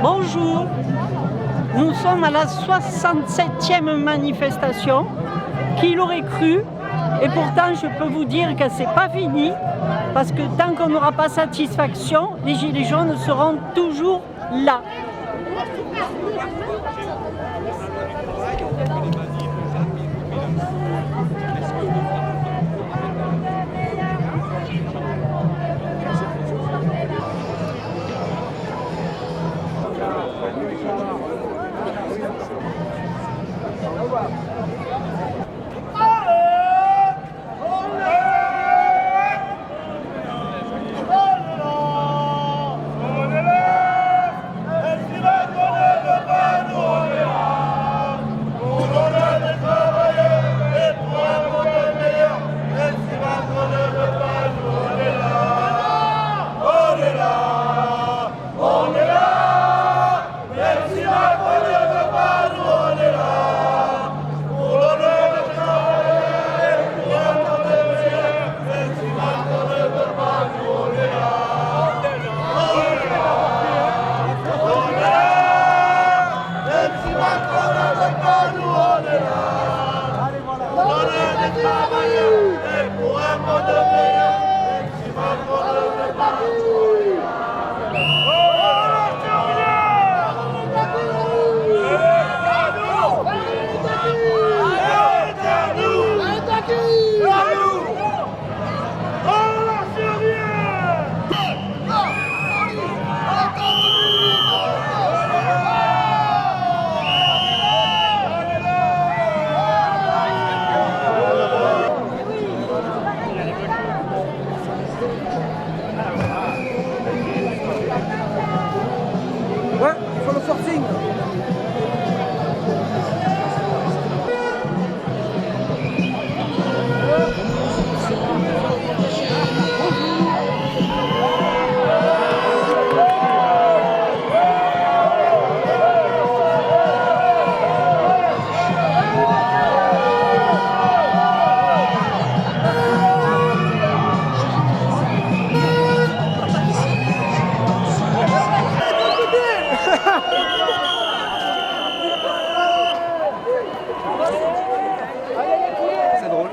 Bonjour, nous sommes à la 67e manifestation. Qui l'aurait cru? Et pourtant, je peux vous dire que c'est pas fini, parce que tant qu'on n'aura pas satisfaction, les Gilets jaunes seront toujours là. Ouais, il faut le forcing. C'est drôle.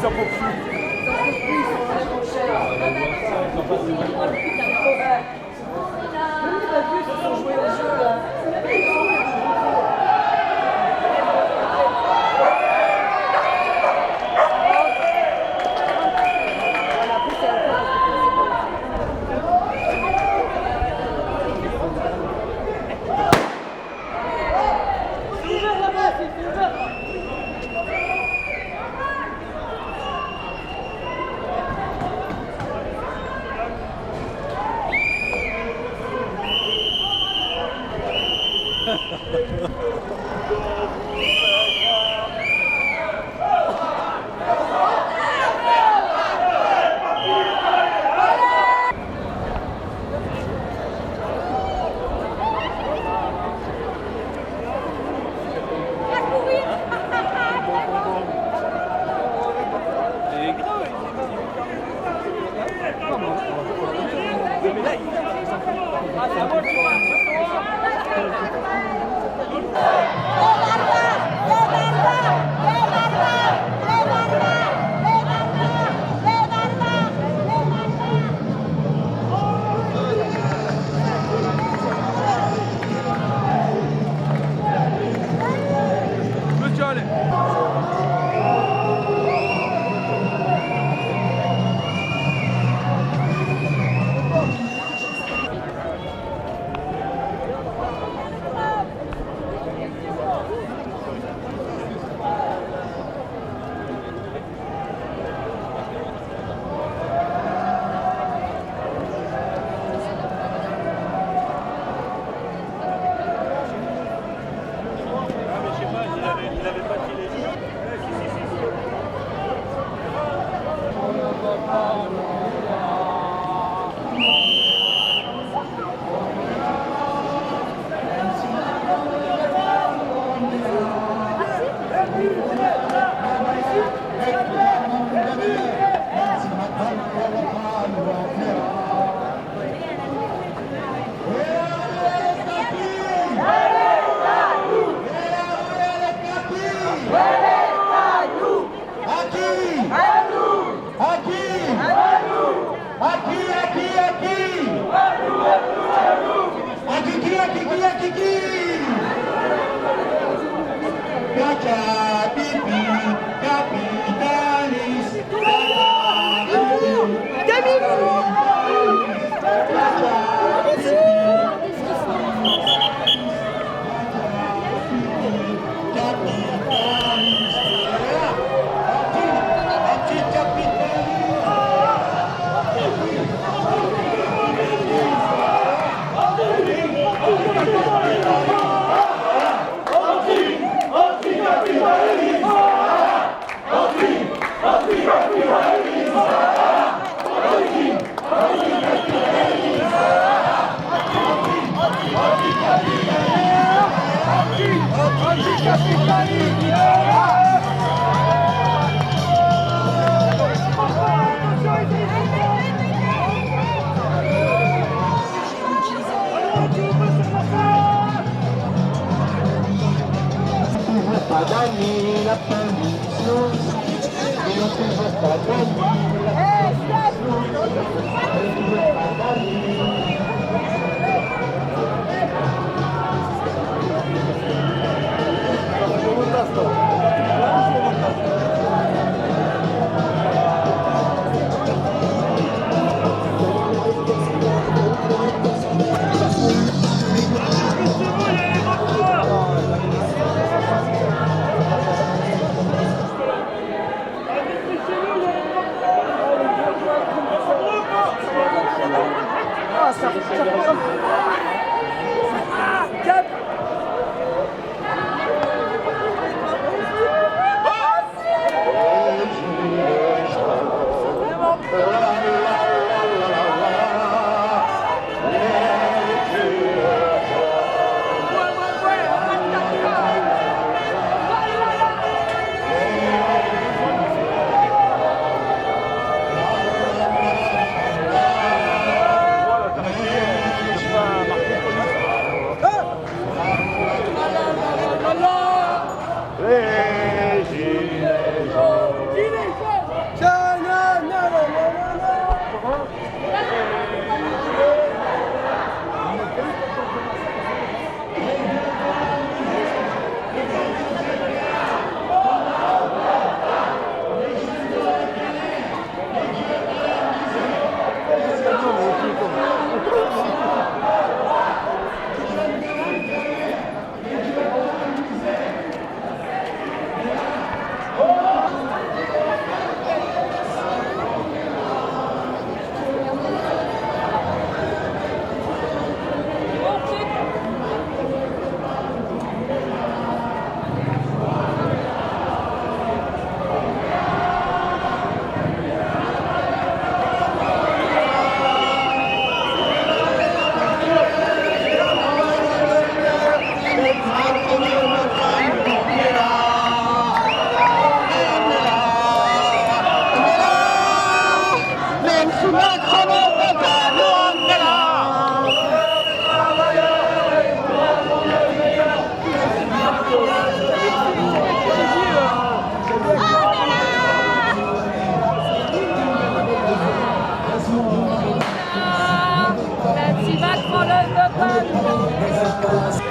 Ça poursuit.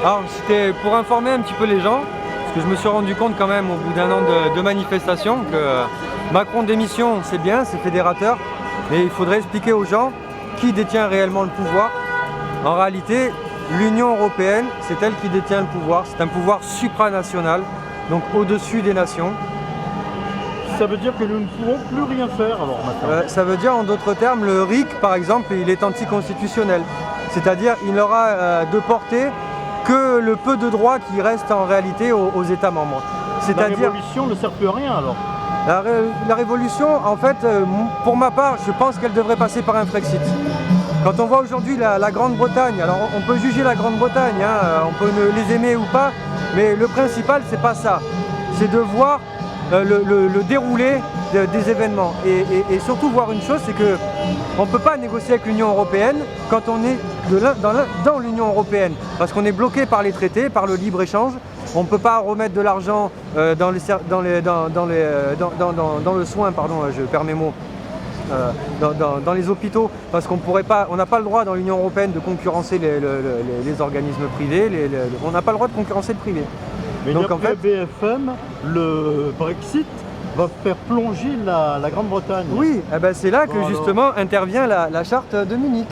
Alors c'était pour informer un petit peu les gens, parce que je me suis rendu compte quand même au bout d'un an de manifestation que Macron démission, c'est bien, c'est fédérateur, mais il faudrait expliquer aux gens qui détient réellement le pouvoir. En réalité, l'Union européenne, c'est elle qui détient le pouvoir, c'est un pouvoir supranational, donc au-dessus des nations. Ça veut dire que nous ne pouvons plus rien faire alors maintenant. Ça veut dire en d'autres termes, le RIC par exemple, il est anticonstitutionnel. C'est-à-dire il n'aura de portée que le peu de droits qui restent en réalité aux États membres. La révolution ne sert plus à rien alors. La révolution, en fait, pour ma part, je pense qu'elle devrait passer par un Frexit. Quand on voit aujourd'hui la Grande-Bretagne, alors on peut juger la Grande-Bretagne, hein, on peut les aimer ou pas, mais le principal c'est pas ça, c'est de voir le déroulé des événements et surtout voir une chose, c'est que on ne peut pas négocier avec l'Union européenne quand on est dans l'Union européenne, parce qu'on est bloqué par les traités, par le libre-échange. On ne peut pas remettre de l'argent dans le soin, pardon, je perds mes mots, dans les hôpitaux, parce qu'on pourrait pas, on n'a pas le droit dans l'Union européenne de concurrencer les organismes privés, on n'a pas le droit de concurrencer le privé. Mais donc, d'après BFM, le Brexit va faire plonger la Grande-Bretagne. Oui, eh ben c'est là que justement intervient la charte de Munich.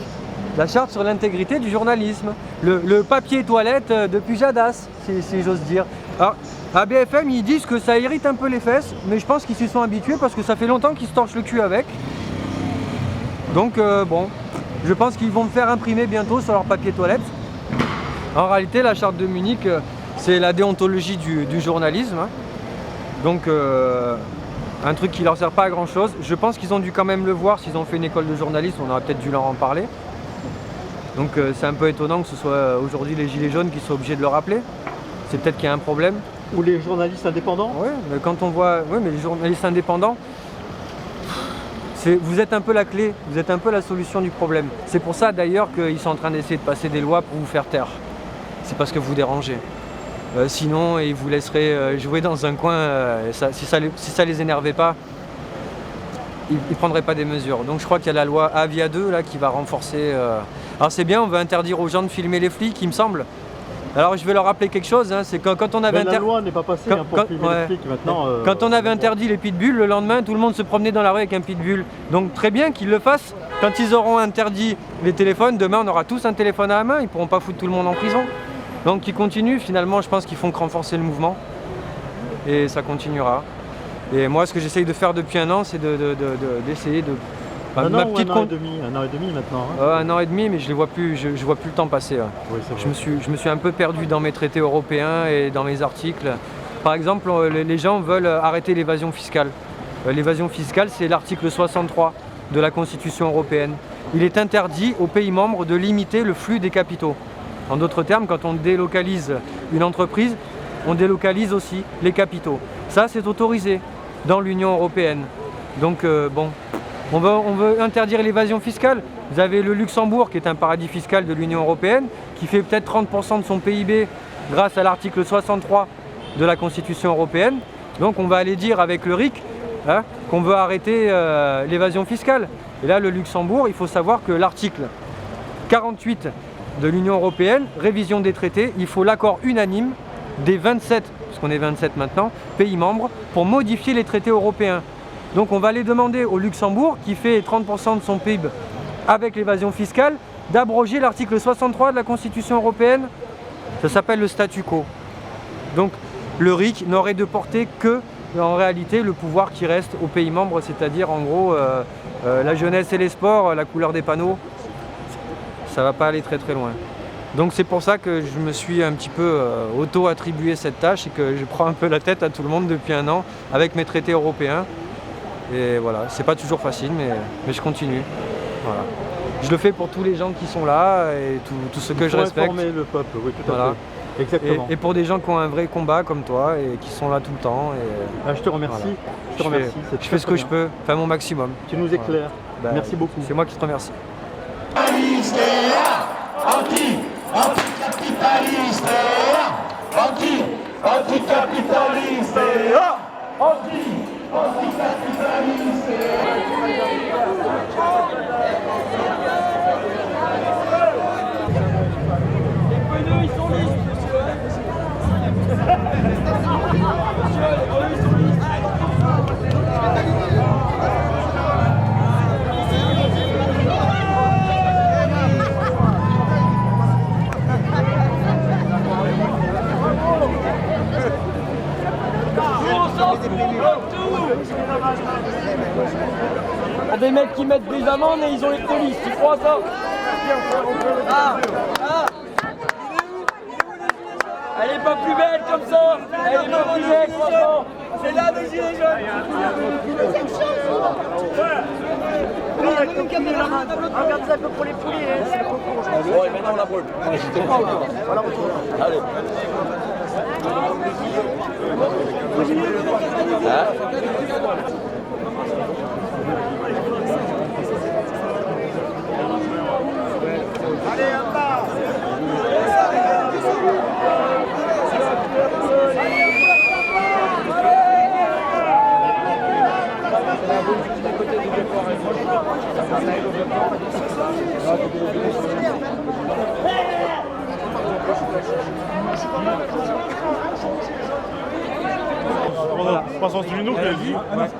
La charte sur l'intégrité du journalisme. Le papier toilette de Pujadas, si j'ose dire. Alors, à BFM, ils disent que ça irrite un peu les fesses, mais je pense qu'ils s'y sont habitués parce que ça fait longtemps qu'ils se torchent le cul avec. Donc bon, je pense qu'ils vont me faire imprimer bientôt sur leur papier toilette. En réalité, la charte de Munich, c'est la déontologie du journalisme. Hein. Donc un truc qui leur sert pas à grand chose. Je pense qu'ils ont dû quand même le voir s'ils ont fait une école de journalisme, on aurait peut-être dû leur en parler. Donc c'est un peu étonnant que ce soit aujourd'hui les gilets jaunes qui soient obligés de le rappeler. C'est peut-être qu'il y a un problème. Ou les journalistes indépendants. Oui, mais quand on voit, oui, mais les journalistes indépendants, vous êtes un peu la clé, vous êtes un peu la solution du problème. C'est pour ça d'ailleurs qu'ils sont en train d'essayer de passer des lois pour vous faire taire. C'est parce que vous dérangez. Sinon, ils vous laisseraient jouer dans un coin. Si ça les énervait pas, ils ne prendraient pas des mesures. Donc je crois qu'il y a la loi Avia 2 là, qui va renforcer. Alors c'est bien, on veut interdire aux gens de filmer les flics, il me semble. Alors je vais leur rappeler quelque chose, hein, c'est quand on avait la loi n'est pas passée pour filmer les flics maintenant. Quand on avait interdit les pitbulls, le lendemain tout le monde se promenait dans la rue avec un pitbull. Donc très bien qu'ils le fassent. Quand ils auront interdit les téléphones, demain on aura tous un téléphone à la main, ils ne pourront pas foutre tout le monde en prison. Donc ils continuent, finalement je pense qu'ils font que renforcer le mouvement. Et ça continuera. Et moi ce que j'essaye de faire depuis un an, c'est d'essayer de... Un an et demi maintenant. Hein. 1 an et demi, mais je vois plus le temps passer. Hein. Oui, je me suis un peu perdu dans mes traités européens et dans mes articles. Par exemple, les gens veulent arrêter l'évasion fiscale. L'évasion fiscale, c'est l'article 63 de la Constitution européenne. Il est interdit aux pays membres de limiter le flux des capitaux. En d'autres termes, quand on délocalise une entreprise, on délocalise aussi les capitaux. Ça, c'est autorisé dans l'Union européenne. Donc, bon... On veut interdire l'évasion fiscale. Vous avez le Luxembourg qui est un paradis fiscal de l'Union européenne qui fait peut-être 30% de son PIB grâce à l'article 63 de la Constitution européenne. Donc on va aller dire avec le RIC hein, qu'on veut arrêter l'évasion fiscale. Et là le Luxembourg, il faut savoir que l'article 48 de l'Union européenne, révision des traités, il faut l'accord unanime des 27, parce qu'on est 27 maintenant, pays membres pour modifier les traités européens. Donc on va aller demander au Luxembourg, qui fait 30% de son PIB avec l'évasion fiscale, d'abroger l'article 63 de la Constitution européenne. Ça s'appelle le statu quo. Donc le RIC n'aurait de portée que, en réalité, le pouvoir qui reste aux pays membres, c'est-à-dire en gros la jeunesse et les sports, la couleur des panneaux. Ça va pas aller très très loin. Donc c'est pour ça que je me suis un petit peu auto-attribué cette tâche et que je prends un peu la tête à tout le monde depuis un an avec mes traités européens. Et voilà, c'est pas toujours facile, mais je continue. Voilà. Je le fais pour tous les gens qui sont là et tous ceux que je respecte. Pour informer le peuple, oui, tout à fait. Exactement. Et pour des gens qui ont un vrai combat comme toi et qui sont là tout le temps. Et je te remercie. Voilà. Je fais ce que je peux, enfin mon maximum. Tu nous éclaires. Voilà. Merci beaucoup. C'est moi qui te remercie. Anticapitaliste, anticapitaliste, anticapitaliste. Les pneus, ils sont lisses. mecs qui mettent des amendes et ils ont les polices, tu crois ça? Elle est pas plus belle comme ça. Elle est pas plus belle, franchement. C'est là le gilet jaune. Regarde ça un peu pour les poulets. Bon, et maintenant on la brûle. Allez. Voilà. François Asselineau qui a dit.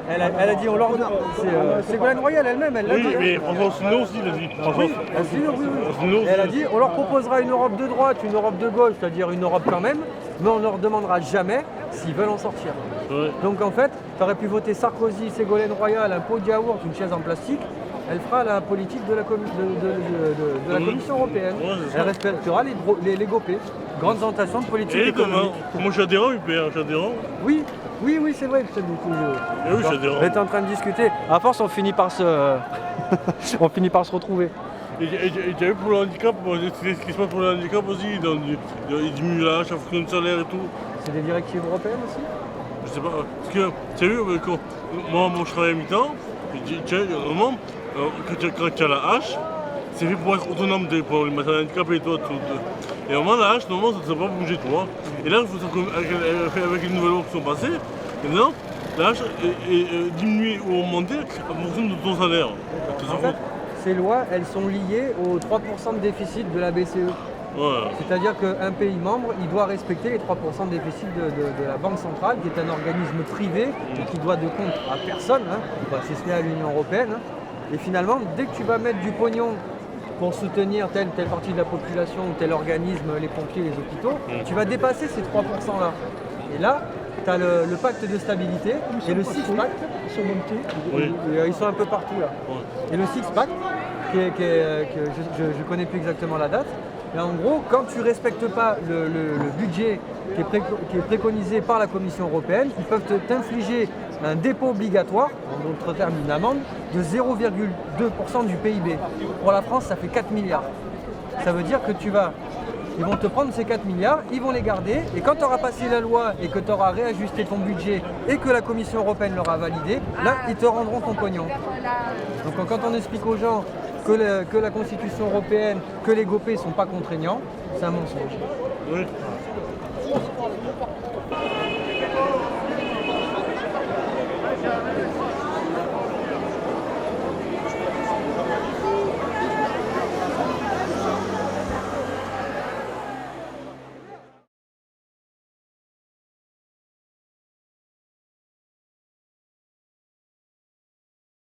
Elle a dit, on leur donne. C'est Ségolène Royal elle-même, elle l'a dit. Oui, mais François Asselineau aussi l'a dit. Oui, Asselineau, oui. Asselineau Elle a aussi. dit, on leur proposera une Europe de droite, une Europe de gauche, c'est-à-dire une Europe quand même, mais on ne leur demandera jamais s'ils veulent en sortir. Ouais. Donc en fait, tu aurais pu voter Sarkozy, Ségolène Royal, un pot de yaourt, une chaise en plastique. Elle fera la politique de la, de la Commission européenne. Ouais, c'est ça. Elle respectera les GOP, grandes orientations de politique Et comment économique. moi je suis adhérent, UPR, je suis adhérent. Oui, c'est vrai que c'est beaucoup. Et oui, je suis adhérent. On était en train de discuter. À force, on finit par se, on finit par se retrouver. Et tu as vu pour le handicap, c'est ce qui se passe pour le handicap aussi, ils diminuent l'âge, en fonction du salaire et tout. C'est des directives européennes aussi. Je sais pas, parce que, tu as vu, moi je travaille à mi-temps, tu as un moment, quand tu as la hache, c'est fait pour être autonome pour les matériels handicapés et toi. Et au moment la hache, normalement, ça ne va pas bouger toi. Et là, il faut avec les nouvelles lois qui sont passées, maintenant, la hache est diminuée ou augmentée en fonction de ton salaire. En fait, ces lois, elles sont liées aux 3% de déficit de la BCE. Ouais. C'est-à-dire qu'un pays membre, il doit respecter les 3% de déficit de la Banque centrale, qui est un organisme privé et qui doit de compte à personne, hein. Si ce n'est à l'Union européenne. Hein. Et finalement, dès que tu vas mettre du pognon pour soutenir telle partie de la population ou tel organisme, les pompiers, les hôpitaux, tu vas dépasser ces 3%-là. Et là, tu as le pacte de stabilité et le six-pack. Ils sont montés. Oui. Ils sont un peu partout là. Ouais. Et le six-pack, que je ne connais plus exactement la date, mais en gros, quand tu ne respectes pas le budget qui est préconisé par la Commission européenne, ils peuvent t'infliger un dépôt obligatoire, en d'autres termes une amende, de 0,2% du PIB. Pour la France, ça fait 4 milliards. Ça veut dire que ils vont te prendre ces 4 milliards, ils vont les garder, et quand tu auras passé la loi et que tu auras réajusté ton budget et que la Commission européenne l'aura validé, là, ils te rendront ton pognon. Donc quand on explique aux gens que la Constitution européenne, que les GOP ne sont pas contraignants, c'est un mensonge. Oui.